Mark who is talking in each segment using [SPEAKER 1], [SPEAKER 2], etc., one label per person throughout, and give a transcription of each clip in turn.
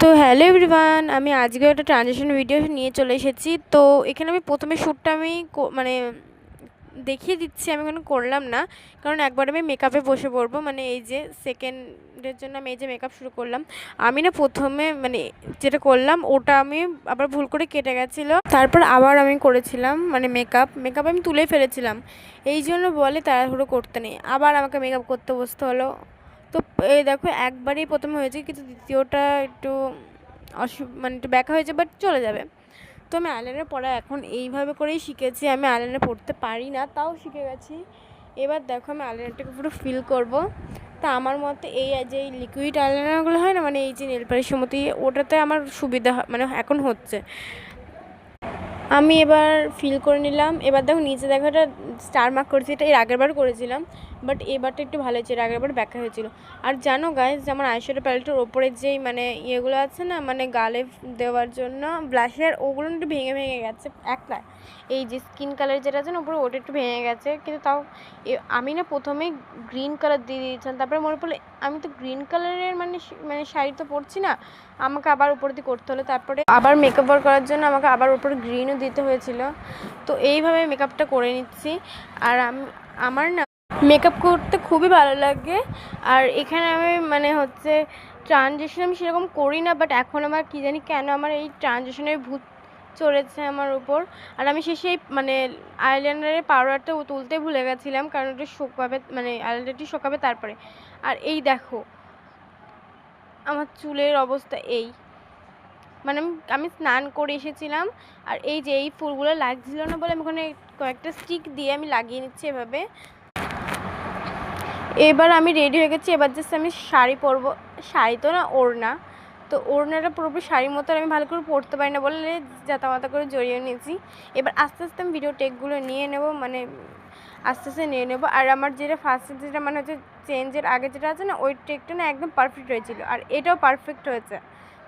[SPEAKER 1] তো hello everyone, আমি আজকে একটা ট্রানজিশন ভিডিও নিয়ে চলে এসেছি। তো এখানে আমি প্রথমে শ্যুটটা আমি মানে দেখিয়ে দিচ্ছি, আমি কোনো করলাম না, কারণ একবার আমি মেকআপে বসে পড়বো। মানে এই যে সেকেন্ডের জন্য আমি এই যে মেকআপ শুরু করলাম, আমি না প্রথমে মানে যেটা করলাম ওটা আমি আবার ভুল করে কেটে গেছিলো, তারপর আবার আমি করেছিলাম মানে মেকআপ আমি তুলে ফেলেছিলাম। এই জন্য বলে তাড়াহুড়ো করতে নেই, আবার আমাকে মেকআপ করতে বসতে হলো। তো এই দেখো একবারই প্রথমে হয়েছে, কিন্তু দ্বিতীয়টা একটু মানে একটু ব্যাকা হয়েছে, বাট চলে যাবে। তো আমি আইলাইনার পড়া এখন এইভাবে করেই শিখেছি। আমি আইলাইনার পড়তে পারি না, তাও শিখে গেছি। এবার দেখো আমি আইলাইনারটাকে পুরো ফিল করব। তা আমার মতে এই যে লিকুইড আইলাইনারগুলো হয় না, মানে এই যে নেল পালিশের মতো, ওটাতে আমার সুবিধা মানে এখন হচ্ছে। আমি এবার ফিল করে নিলাম। এবার দেখো নিচে দেখো একটা স্টার মার্ক করেছি, এটা এর আগেরবার করেছিলাম, বাট এবারটা একটু ভালো হয়েছে, এর আগেরবার ব্যাখ্যা হয়েছিল। আর জানো গাইস, যেমন আইশ্যাডো প্যালেটের ওপরে যেই মানে ইয়েগুলো আছে না, মানে গালে দেওয়ার জন্য ব্লাশের, ওগুলো একটু ভেঙে ভেঙে গেছে একটা। এই যে স্কিন কালার যেটা আছে না ওপরে, ওটা একটু ভেঙে গেছে। কিন্তু তাও আমি না প্রথমেই গ্রিন কালার দিয়ে দিয়েছিলাম, তারপরে মনে পড়লো আমি তো গ্রিন কালারের মানে শাড়ি তো পরছি না, আমাকে আবার উপর দিয়ে করতে হলো। তারপরে আবার মেকআপ করার জন্য আমাকে আবার উপরে গ্রিনও দিতে হয়েছিল। তো এইভাবে মেকআপটা করে নিচ্ছি। আর আমার না মেকআপ করতে খুবই ভালো লাগে। আর এখানে আমি মানে হচ্ছে ট্রানজিশন আমি সেরকম করি না, বাট এখন আমার কী জানি কেন আমার এই ট্রানজিশনের ভূত চড়েছে আমার উপর। আর আমি শেষে মানে আইলাইনারের পাউডারটা তুলতে ভুলে গেছিলাম, কারণ ওটা শুকাবে, মানে আইলাইনারটি শুকাবে তারপরে। আর এই দেখো আমার চুলের অবস্থা এই, মানে আমি স্নান করে এসেছিলাম, আর এই যে এই ফুলগুলো লাগছিল না বলে আমি ওখানে কয়েকটা স্টিক দিয়ে আমি লাগিয়ে নিচ্ছি এভাবে। এবার আমি রেডি হয়ে গেছি, এবার জাস্ট আমি শাড়ি পরবো। শাড়ি তো না, ওড়না। তো ওড়নাটা পুরোপুরি শাড়ির মতো আমি ভালো করে পরতে পারি না বলে জাতামাতা করে জড়িয়ে নিয়েছি। এবার আস্তে আস্তে আমি ভিডিও টেকগুলো নিয়ে নেব, মানে আস্তে আস্তে নিয়ে নেবো। আর আমার যেটা ফার্স্টে যেটা মানে হচ্ছে চেঞ্জের আগে যেটা আছে না, ওই টেকটা না একদম পারফেক্ট হয়েছিল, আর এটাও পারফেক্ট হয়েছে,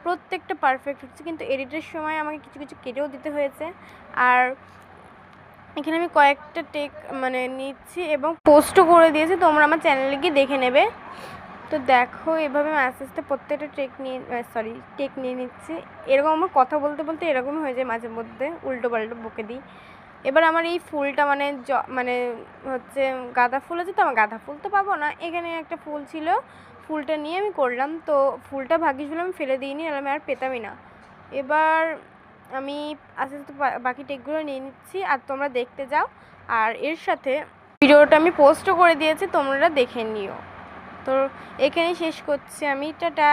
[SPEAKER 1] প্রত্যেকটা পারফেক্ট হচ্ছে। কিন্তু এডিটের সময় আমাকে কিছু কিছু কেটেও দিতে হয়েছে। আর এখানে আমি কয়েকটা টেক মানে নিচ্ছি এবং পোস্টও করে দিয়েছি, তোমরা আমার চ্যানেলে গিয়ে দেখে নেবে। তো দেখো এভাবে আমি আস্তে আস্তে প্রত্যেকটা টেক নিয়ে নিচ্ছি। এরকম আমার কথা বলতে বলতে এরকমই হয়ে যায় মাঝে মধ্যে, উল্টো পাল্টো বকে দিই। এবার আমার এই ফুলটা মানে মানে হচ্ছে গাঁদা ফুল আছে, তো আমার গাঁদা ফুল তো পাবো না, এখানে একটা ফুল ছিল, ফুলটা নিয়ে আমি করলাম। তো ফুলটা ভাগ্যিস বলে আমি ফেলে দিইনি, আর আমি আর পেতামই না। এবার আমি আস্তে আস্তে বাকি টেকগুলো নিয়ে নিচ্ছি, আর তোমরা দেখতে যাও। আর এর সাথে ভিডিওটা আমি পোস্টও করে দিয়েছি, তোমরা দেখে নিও। তো এখানেই শেষ করছি আমি, টাটা।